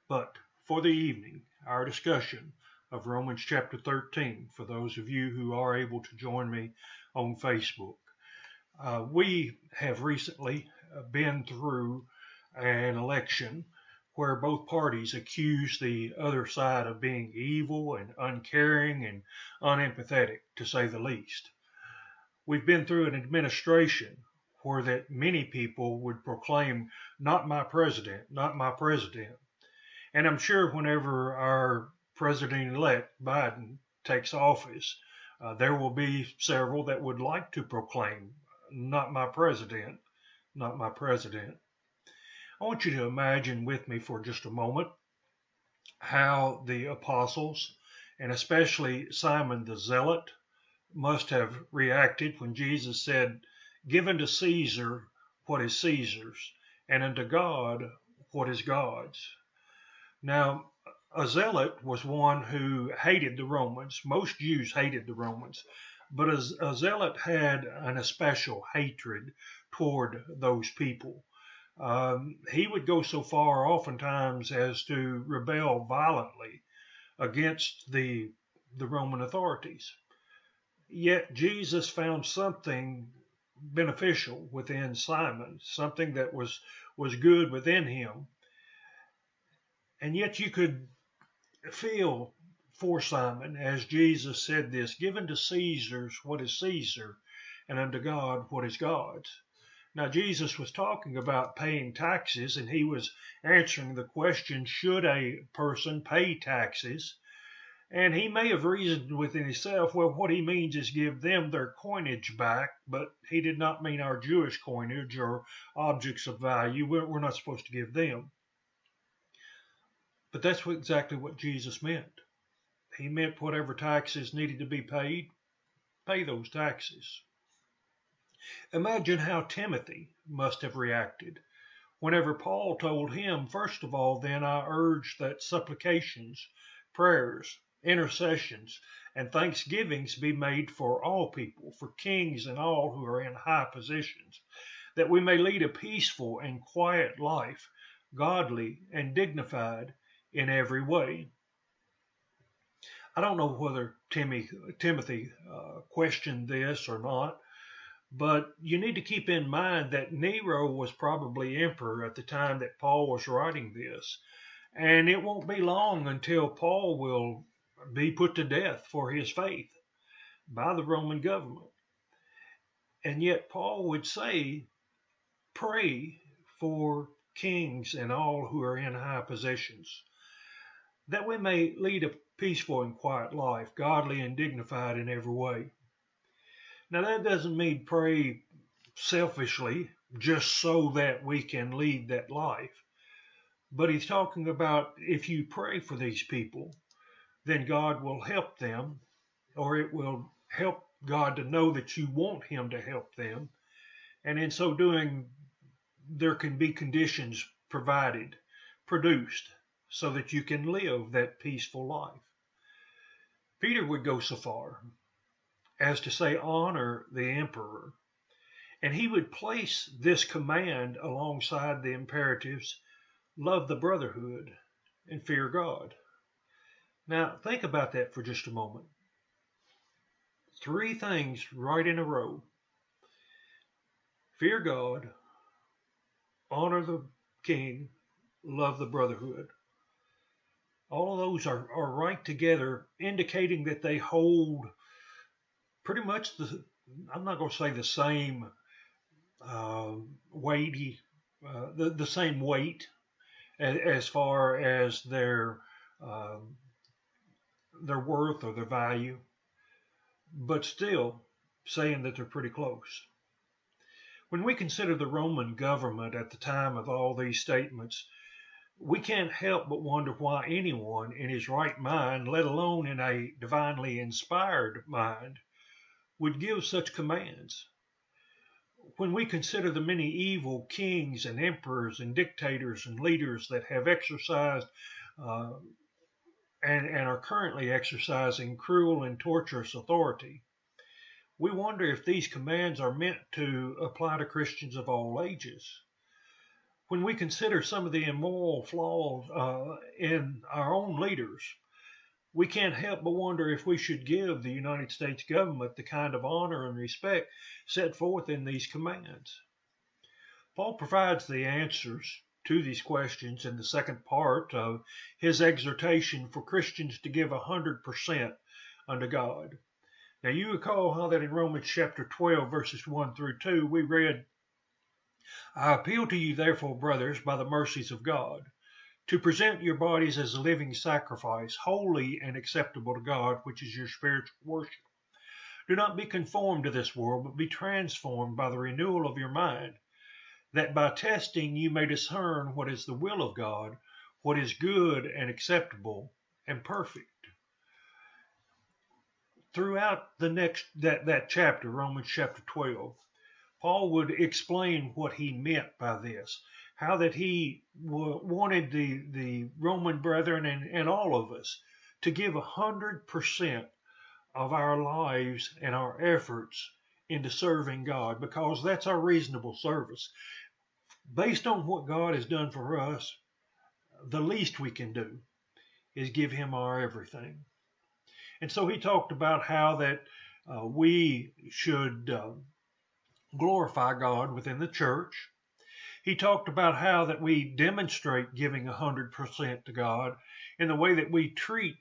But for the evening, our discussion of Romans chapter 13, for those of you who are able to join me on Facebook. We have recently been through an election where both parties accused the other side of being evil and uncaring and unempathetic, to say the least. We've been through an administration where that many people would proclaim, not my president, not my president. And I'm sure whenever our president-elect Biden takes office, there will be several that would like to proclaim, not my president, not my president. I want you to imagine with me for just a moment how the apostles, and especially Simon the Zealot, must have reacted when Jesus said, "Give unto Caesar what is Caesar's, and unto God what is God's." Now, a zealot was one who hated the Romans. Most Jews hated the Romans, but a zealot had an especial hatred toward those people. He would go so far oftentimes as to rebel violently against the Roman authorities. Yet Jesus found something beneficial within Simon, something that was good within him. And yet you could feel for Simon as Jesus said this, "Give unto Caesar's what is Caesar, and unto God what is God's." Now, Jesus was talking about paying taxes, and he was answering the question, should a person pay taxes? And he may have reasoned within himself, well, what he means is give them their coinage back, but he did not mean our Jewish coinage or objects of value. We're not supposed to give them. But that's exactly what Jesus meant. He meant whatever taxes needed to be paid, pay those taxes. Imagine how Timothy must have reacted whenever Paul told him, "First of all, then I urge that supplications, prayers, intercessions, and thanksgivings be made for all people, for kings and all who are in high positions, that we may lead a peaceful and quiet life, godly and dignified in every way." I don't know whether Timothy questioned this or not, but you need to keep in mind that Nero was probably emperor at the time that Paul was writing this. And it won't be long until Paul will be put to death for his faith by the Roman government. And yet Paul would say, pray for kings and all who are in high positions, that we may lead a peaceful and quiet life, godly and dignified in every way. Now, that doesn't mean pray selfishly just so that we can lead that life. But he's talking about if you pray for these people, then God will help them, or it will help God to know that you want him to help them. And in so doing, there can be conditions provided, produced, so that you can live that peaceful life. Peter would go so far as to say, honor the emperor. And he would place this command alongside the imperatives, love the brotherhood and fear God. Now, think about that for just a moment. 3 things right in a row. Fear God, honor the king, love the brotherhood. All of those are right together, indicating that they hold pretty much I'm not going to say the same weighty, the same weight as far as their worth or their value, but still saying that they're pretty close. When we consider the Roman government at the time of all these statements, we can't help but wonder why anyone in his right mind, let alone in a divinely inspired mind, would give such commands. When we consider the many evil kings and emperors and dictators and leaders that have exercised and are currently exercising cruel and torturous authority, we wonder if these commands are meant to apply to Christians of all ages. when we consider some of the immoral flaws in our own leaders, we can't help but wonder if we should give the United States government the kind of honor and respect set forth in these commands. Paul provides the answers to these questions in the second part of his exhortation for Christians to give 100% unto God. Now you recall how that in Romans chapter 12, verses 1 through 2, we read, I appeal to you therefore, brothers, by the mercies of God, to present your bodies as a living sacrifice, holy and acceptable to God, which is your spiritual worship. Do not be conformed to this world, but be transformed by the renewal of your mind, that by testing you may discern what is the will of God, what is good and acceptable and perfect. Throughout that chapter, Romans chapter 12, Paul would explain what he meant by this, how that he wanted the Roman brethren and all of us to give 100% of our lives and our efforts into serving God, because that's our reasonable service. Based on what God has done for us, the least we can do is give him our everything. And so he talked about how that we should glorify God within the church. He talked about how that we demonstrate giving 100% to God in the way that we treat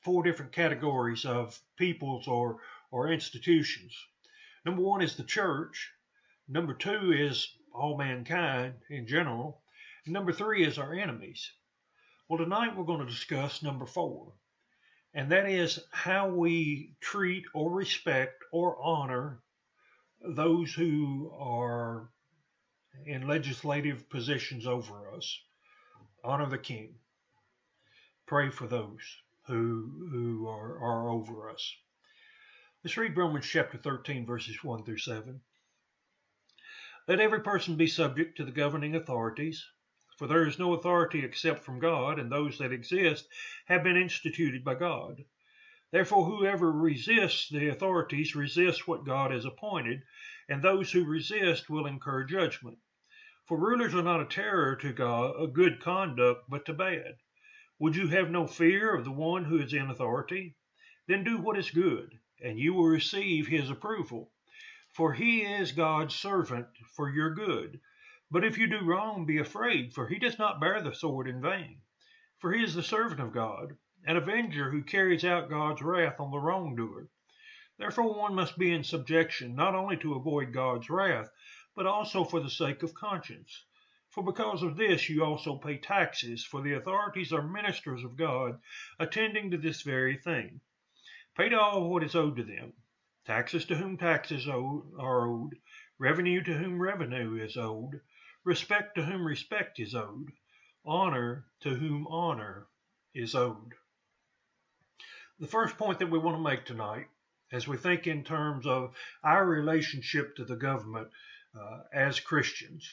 4 different categories of peoples or institutions. Number 1 is the church. Number 2 is all mankind in general. And number 3 is our enemies. Well, tonight we're going to discuss number 4, and that is how we treat or respect or honor those who are in legislative positions over us. Honor the king. Pray for those who are over us. Let's read Romans chapter 13, verses 1 through 7. Let every person be subject to the governing authorities, for there is no authority except from God, and those that exist have been instituted by God. Therefore, whoever resists the authorities resists what God has appointed, and those who resist will incur judgment. For rulers are not a terror to God, a good conduct, but to bad. Would you have no fear of the one who is in authority? Then do what is good, and you will receive his approval. For he is God's servant for your good. But if you do wrong, be afraid, for he does not bear the sword in vain. For he is the servant of God, an avenger who carries out God's wrath on the wrongdoer. Therefore one must be in subjection, not only to avoid God's wrath, but also for the sake of conscience. For because of this you also pay taxes, for the authorities are ministers of God, attending to this very thing. Pay to all what is owed to them, taxes to whom taxes are owed, revenue to whom revenue is owed, respect to whom respect is owed, honor to whom honor is owed. The first point that we want to make tonight, as we think in terms of our relationship to the government as Christians,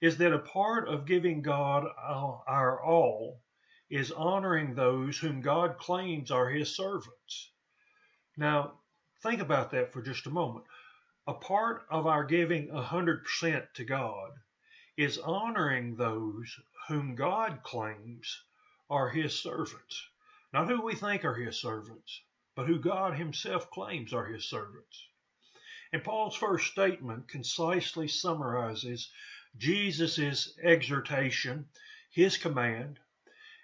is that a part of giving God our all is honoring those whom God claims are his servants. Now, think about that for just a moment. A part of our giving 100% to God is honoring those whom God claims are his servants. Not who we think are his servants, but who God himself claims are his servants. And Paul's first statement concisely summarizes Jesus' exhortation, his command,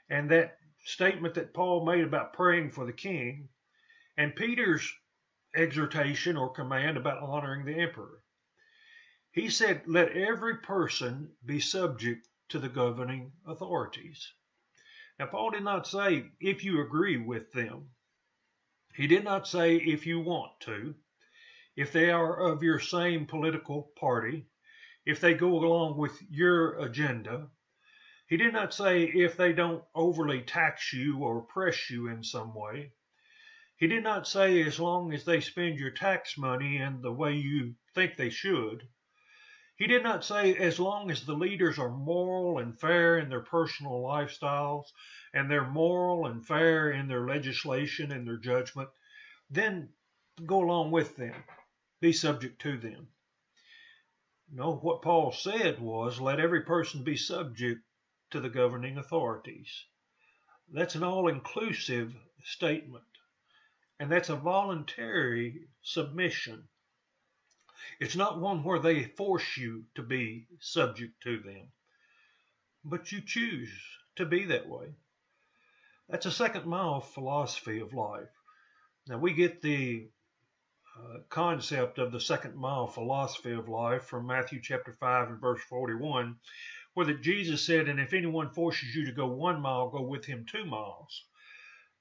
and that statement that Paul made about praying for the king, and Peter's exhortation or command about honoring the emperor. He said, let every person be subject to the governing authorities. Now, Paul did not say if you agree with them. He did not say if you want to, if they are of your same political party, if they go along with your agenda. He did not say if they don't overly tax you or oppress you in some way. He did not say as long as they spend your tax money in the way you think they should. He did not say as long as the leaders are moral and fair in their personal lifestyles and they're moral and fair in their legislation and their judgment, then go along with them, be subject to them. No, what Paul said was, let every person be subject to the governing authorities. That's an all-inclusive statement, and that's a voluntary submission. It's not one where they force you to be subject to them, but you choose to be that way. That's a second mile philosophy of life. Now, we get the concept of the second mile philosophy of life from Matthew chapter 5 and verse 41, where that Jesus said, and if anyone forces you to go 1 mile, go with him 2 miles.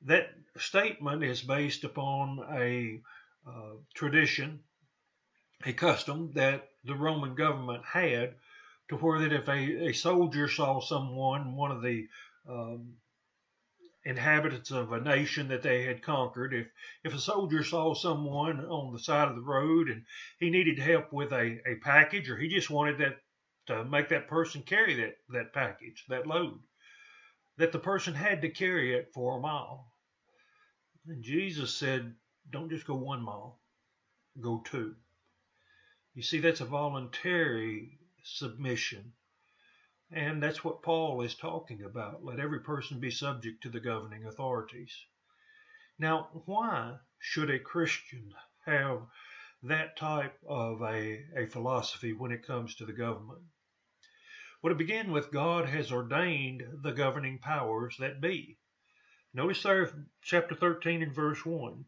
That statement is based upon a tradition, a custom that the Roman government had, to where that if a soldier saw someone, one of the inhabitants of a nation that they had conquered, if a soldier saw someone on the side of the road and he needed help with a package, or he just wanted that to make that person carry that package, that load, that the person had to carry it for 1 mile. And Jesus said, don't just go 1 mile, go 2. You see, that's a voluntary submission. And that's what Paul is talking about. Let every person be subject to the governing authorities. Now, why should a Christian have that type of a philosophy when it comes to the government? Well, to begin with, God has ordained the governing powers that be. Notice there, chapter 13 and verse 1.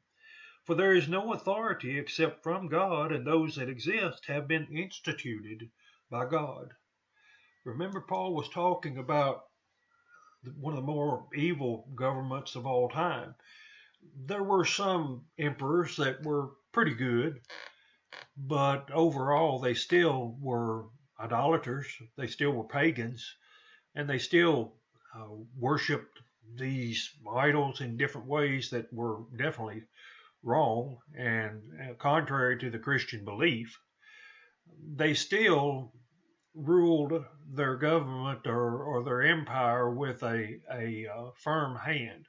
For there is no authority except from God, and those that exist have been instituted by God. Remember, Paul was talking about one of the more evil governments of all time. There were some emperors that were pretty good, but overall they still were idolaters, they still were pagans, and they still worshipped these idols in different ways that were definitely wrong and contrary to the Christian belief. They still ruled their government or their empire with a firm hand,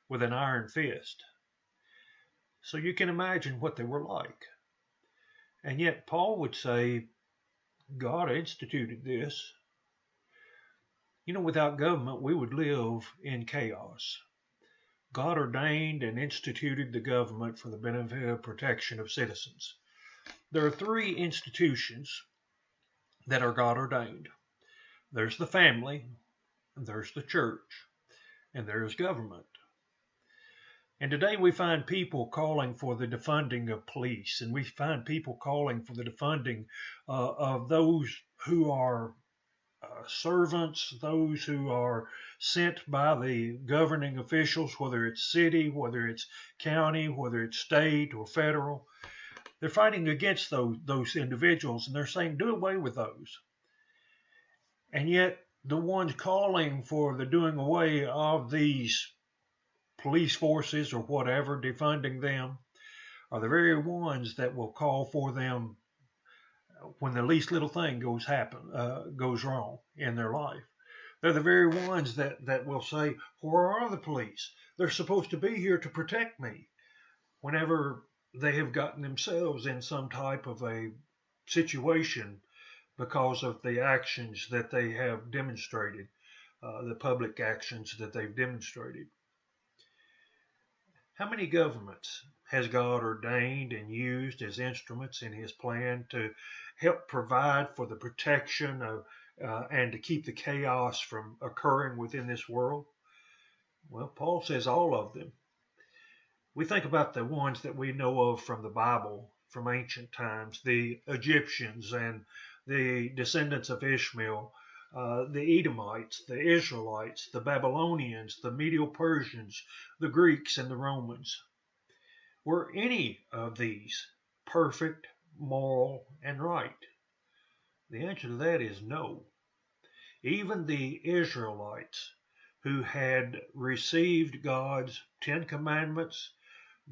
with an iron fist. So you can imagine what they were like. And yet Paul would say, God instituted this. You know, without government, we would live in chaos. God ordained and instituted the government for the benefit and protection of citizens. There are 3 institutions that are God ordained. There's the family, there's the church, and there's government. And today we find people calling for the defunding of police, and we find people calling for the defunding of those who are servants, those who are sent by the governing officials, whether it's city, whether it's county, whether it's state or federal. They're fighting against those individuals, and they're saying, do away with those. And yet the ones calling for the doing away of these police forces or whatever, defunding them, are the very ones that will call for them when the least little thing goes wrong in their life. They're the very ones that will say, where are the police? They're supposed to be here to protect me, whenever they have gotten themselves in some type of a situation because of the actions that they have demonstrated, the public actions that they've demonstrated. How many governments has God ordained and used as instruments in his plan to help provide for the protection of and to keep the chaos from occurring within this world? Well, Paul says all of them. We think about the ones that we know of from the Bible, from ancient times, the Egyptians and the descendants of Ishmael, the Edomites, the Israelites, the Babylonians, the Medo-Persians, the Greeks, and the Romans. Were any of these perfect, moral, and right? The answer to that is no. Even the Israelites, who had received God's 10 commandments,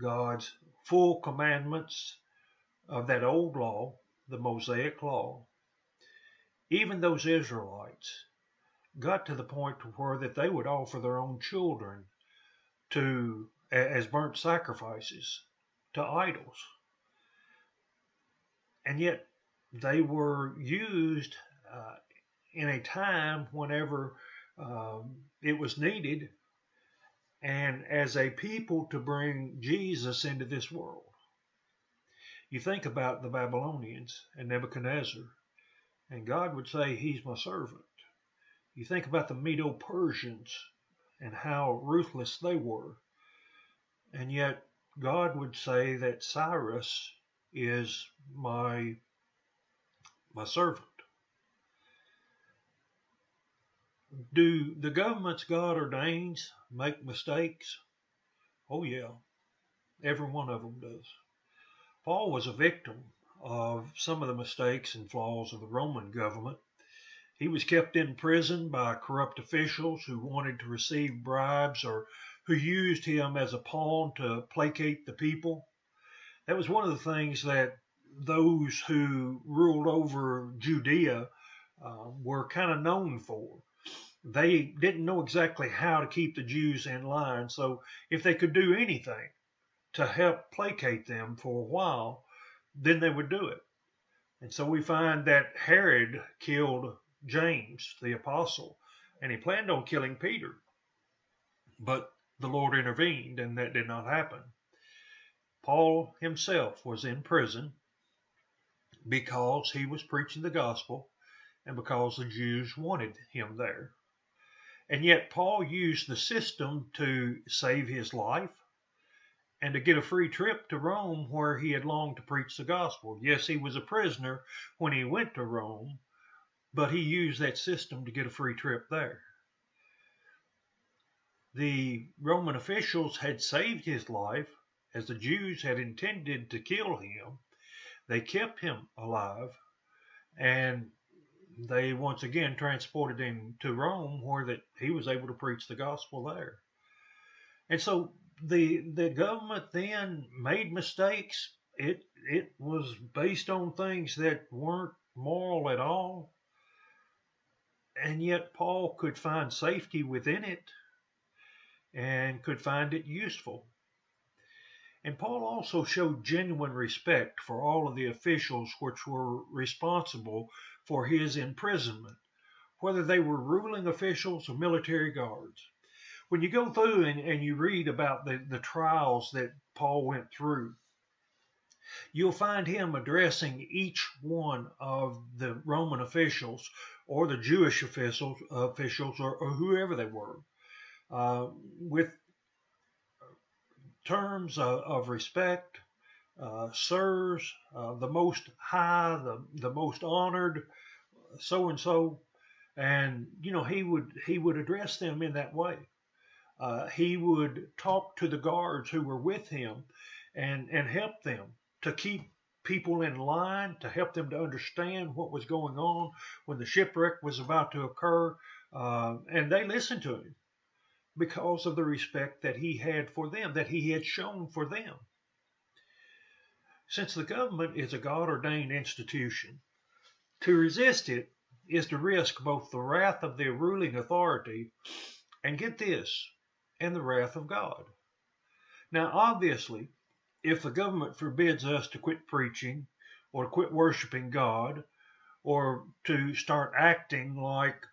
God's full commandments of that old law, the Mosaic law, even those Israelites got to the point to where that they would offer their own children as burnt sacrifices to idols. And yet they were used in a time whenever it was needed, and as a people to bring Jesus into this world. You think about the Babylonians and Nebuchadnezzar, and God would say, He's my servant. You think about the Medo-Persians and how ruthless they were, and yet God would say that Cyrus is my servant. Do the governments God ordains make mistakes? Oh, yeah, every one of them does. Paul was a victim of some of the mistakes and flaws of the Roman government. He was kept in prison by corrupt officials who wanted to receive bribes or who used him as a pawn to placate the people. That was one of the things that those who ruled over Judea were kind of known for. They didn't know exactly how to keep the Jews in line, so if they could do anything to help placate them for a while, then they would do it. And so we find that Herod killed James, the apostle, and he planned on killing Peter. But the Lord intervened, and that did not happen. Paul himself was in prison because he was preaching the gospel and because the Jews wanted him there. And yet Paul used the system to save his life and to get a free trip to Rome where he had longed to preach the gospel. Yes, he was a prisoner when he went to Rome, but he used that system to get a free trip there. The Roman officials had saved his life as the Jews had intended to kill him. They kept him alive, and they once again transported him to Rome where that he was able to preach the gospel there. And so the government then made mistakes. It was based on things that weren't moral at all. And yet Paul could find safety within it and could find it useful. And Paul also showed genuine respect for all of the officials which were responsible for his imprisonment, whether they were ruling officials or military guards. When you go through and you read about the trials that Paul went through, you'll find him addressing each one of the Roman officials or the Jewish officials or whoever they were with terms of respect, sirs, the most high, the most honored, so and so, and he would address them in that way. He would talk to the guards who were with him and help them to keep people in line, to help them to understand what was going on when the shipwreck was about to occur, and they listened to him because of the respect that he had for them, that he had shown for them. Since the government is a God-ordained institution, to resist it is to risk both the wrath of the ruling authority and, get this, and the wrath of God. Now, obviously, if the government forbids us to quit preaching or to quit worshiping God or to start acting like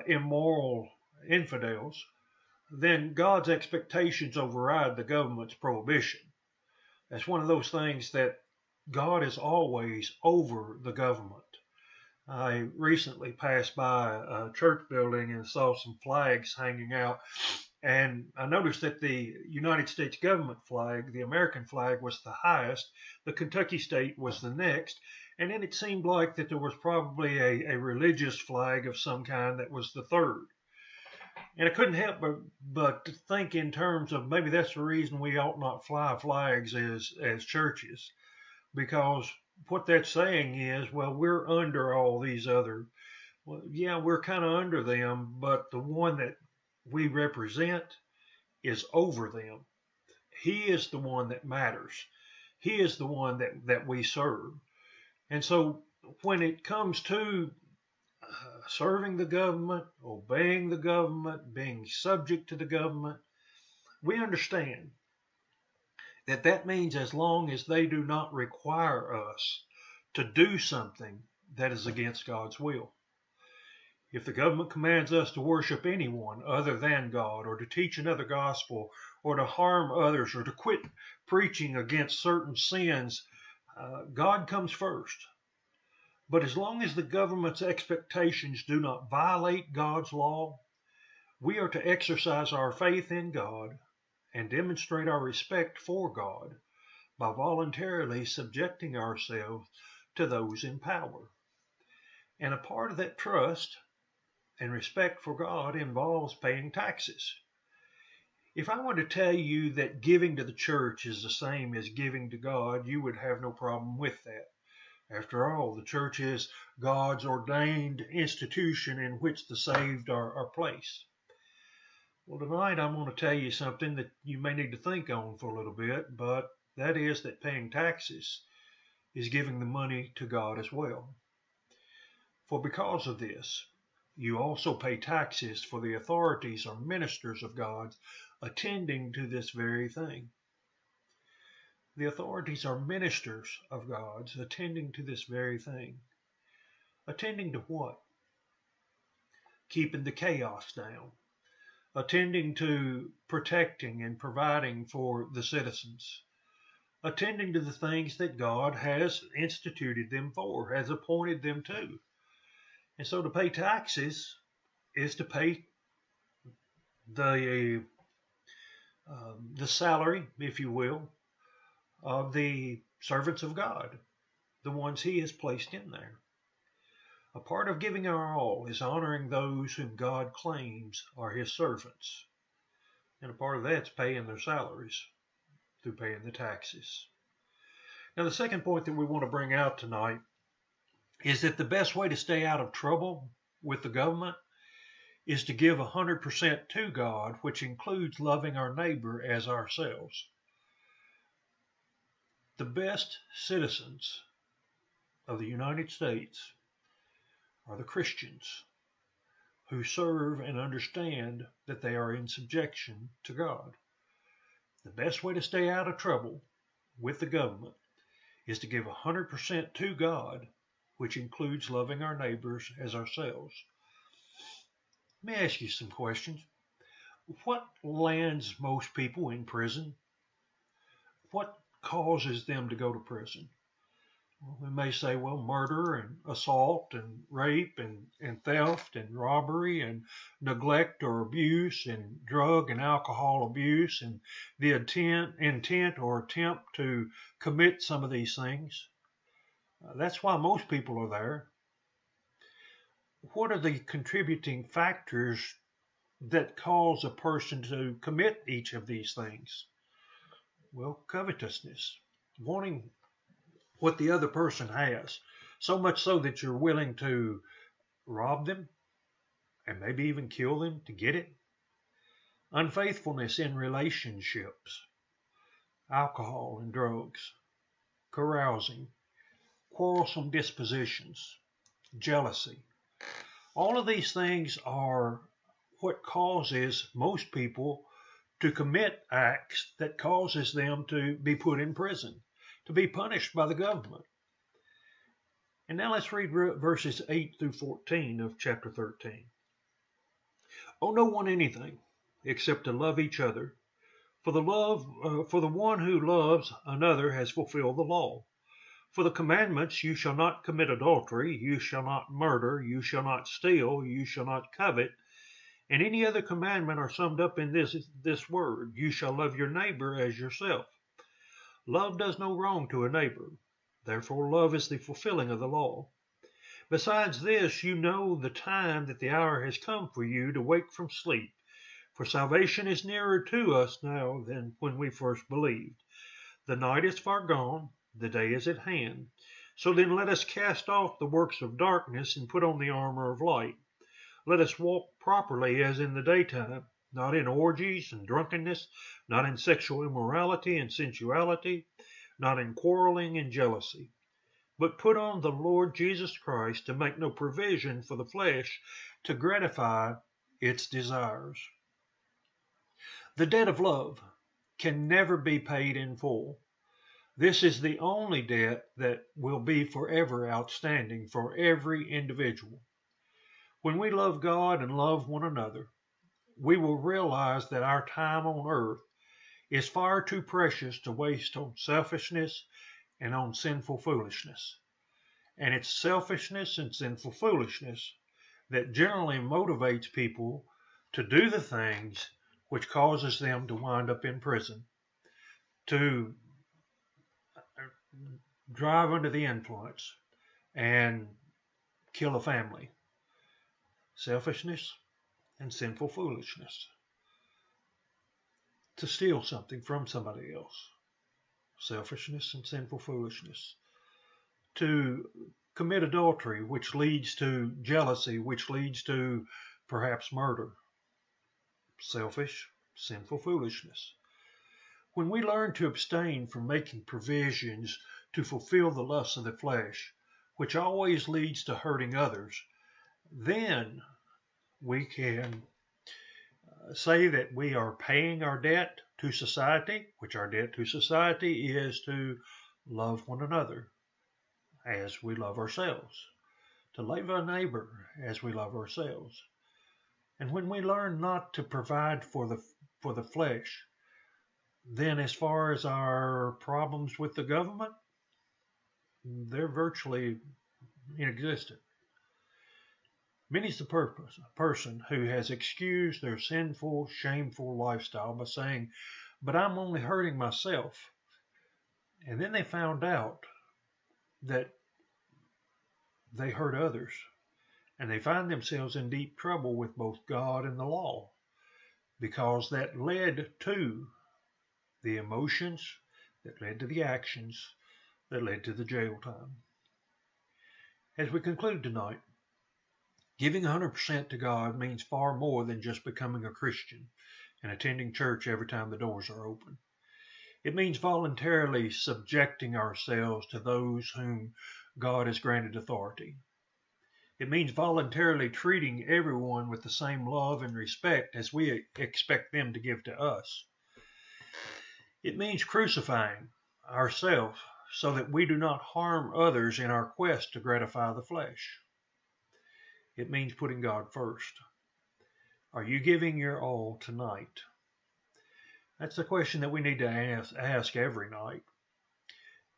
immoral infidels, then God's expectations override the government's prohibition. That's one of those things that God is always over the government. I recently passed by a church building and saw some flags hanging out, and I noticed that the United States government flag, the American flag, was the highest, the Kentucky state was the next, and then it seemed like that there was probably a religious flag of some kind that was the third. And I couldn't help but think in terms of maybe that's the reason we ought not fly flags as churches, because what that's saying is, well, we're under all these other, well, yeah, we're kind of under them, but the one that we represent is over them. He is the one that matters. He is the one that we serve. And so when it comes to serving the government, obeying the government, being subject to the government, we understand that means as long as they do not require us to do something that is against God's will. If the government commands us to worship anyone other than God, or to teach another gospel, or to harm others, or to quit preaching against certain sins, God comes first. But as long as the government's expectations do not violate God's law, we are to exercise our faith in God and demonstrate our respect for God by voluntarily subjecting ourselves to those in power. And a part of that trust and respect for God involves paying taxes. If I were to tell you that giving to the church is the same as giving to God, you would have no problem with that. After all, the church is God's ordained institution in which the saved are placed. Well, tonight I'm going to tell you something that you may need to think on for a little bit, but that is that paying taxes is giving the money to God as well. For because of this, you also pay taxes for the authorities or ministers of God attending to this very thing. The authorities are ministers of God's attending to this very thing. Attending to what? Keeping the chaos down. Attending to protecting and providing for the citizens. Attending to the things that God has instituted them for, has appointed them to. And so to pay taxes is to pay the salary, if you will, of the servants of God, the ones He has placed in there. A part of giving our all is honoring those whom God claims are His servants. And a part of that's paying their salaries through paying the taxes. Now, the second point that we want to bring out tonight is that the best way to stay out of trouble with the government is to give 100% to God, which includes loving our neighbor as ourselves. The best citizens of the United States are the Christians who serve and understand that they are in subjection to God. The best way to stay out of trouble with the government is to give 100% to God, which includes loving our neighbors as ourselves. Let me ask you some questions. What lands most people in prison? What causes them to go to prison? Well, we may say, well, murder and assault and rape and theft and robbery and neglect or abuse and drug and alcohol abuse and the intent or attempt to commit some of these things. That's why most people are there. What are the contributing factors that cause a person to commit each of these things? Well, covetousness, wanting what the other person has, so much so that you're willing to rob them and maybe even kill them to get it. Unfaithfulness in relationships, alcohol and drugs, carousing, quarrelsome dispositions, jealousy. All of these things are what causes most people to commit acts that causes them to be put in prison, to be punished by the government. And now let's read verses 8 through 14 of chapter 13. Owe no one anything except to love each other, for the one who loves another has fulfilled the law. For the commandments, you shall not commit adultery, you shall not murder, you shall not steal, you shall not covet, and any other commandment are summed up in this word, you shall love your neighbor as yourself. Love does no wrong to a neighbor. Therefore, love is the fulfilling of the law. Besides this, you know the time that the hour has come for you to wake from sleep. For salvation is nearer to us now than when we first believed. The night is far gone, the day is at hand. So then let us cast off the works of darkness and put on the armor of light. Let us walk properly as in the daytime, not in orgies and drunkenness, not in sexual immorality and sensuality, not in quarreling and jealousy. But put on the Lord Jesus Christ, to make no provision for the flesh to gratify its desires. The debt of love can never be paid in full. This is the only debt that will be forever outstanding for every individual. When we love God and love one another, we will realize that our time on earth is far too precious to waste on selfishness and on sinful foolishness. And it's selfishness and sinful foolishness that generally motivates people to do the things which causes them to wind up in prison, to drive under the influence and kill a family. Selfishness and sinful foolishness. To steal something from somebody else. Selfishness and sinful foolishness. To commit adultery, which leads to jealousy, which leads to perhaps murder. Selfish, sinful foolishness. When we learn to abstain from making provisions to fulfill the lusts of the flesh, which always leads to hurting others, then we can say that we are paying our debt to society, which our debt to society is to love one another as we love ourselves, to love our neighbor as we love ourselves. And when we learn not to provide for the flesh, then as far as our problems with the government, they're virtually inexistent. Many's the person who has excused their sinful, shameful lifestyle by saying, but I'm only hurting myself. And then they found out that they hurt others. And they find themselves in deep trouble with both God and the law, because that led to the emotions, that led to the actions, that led to the jail time. As we conclude tonight, giving 100% to God means far more than just becoming a Christian and attending church every time the doors are open. It means voluntarily subjecting ourselves to those whom God has granted authority. It means voluntarily treating everyone with the same love and respect as we expect them to give to us. It means crucifying ourselves so that we do not harm others in our quest to gratify the flesh. It means putting God first. Are you giving your all tonight? That's the question that we need to ask every night.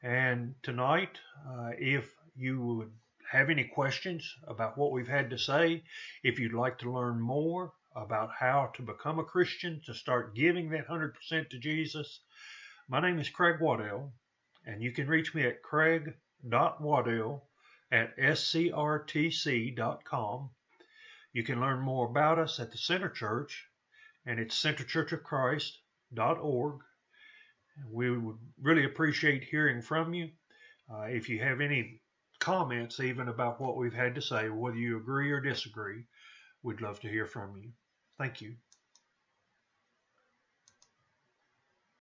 And tonight, if you would have any questions about what we've had to say, if you'd like to learn more about how to become a Christian, to start giving that 100% to Jesus, my name is Craig Waddell, and you can reach me at craig.waddell@scrtc.com. You can learn more about us at the Center Church, and it's centerchurchofchrist.org. We would really appreciate hearing from you. If you have any comments even about what we've had to say, whether you agree or disagree, we'd love to hear from you. Thank you.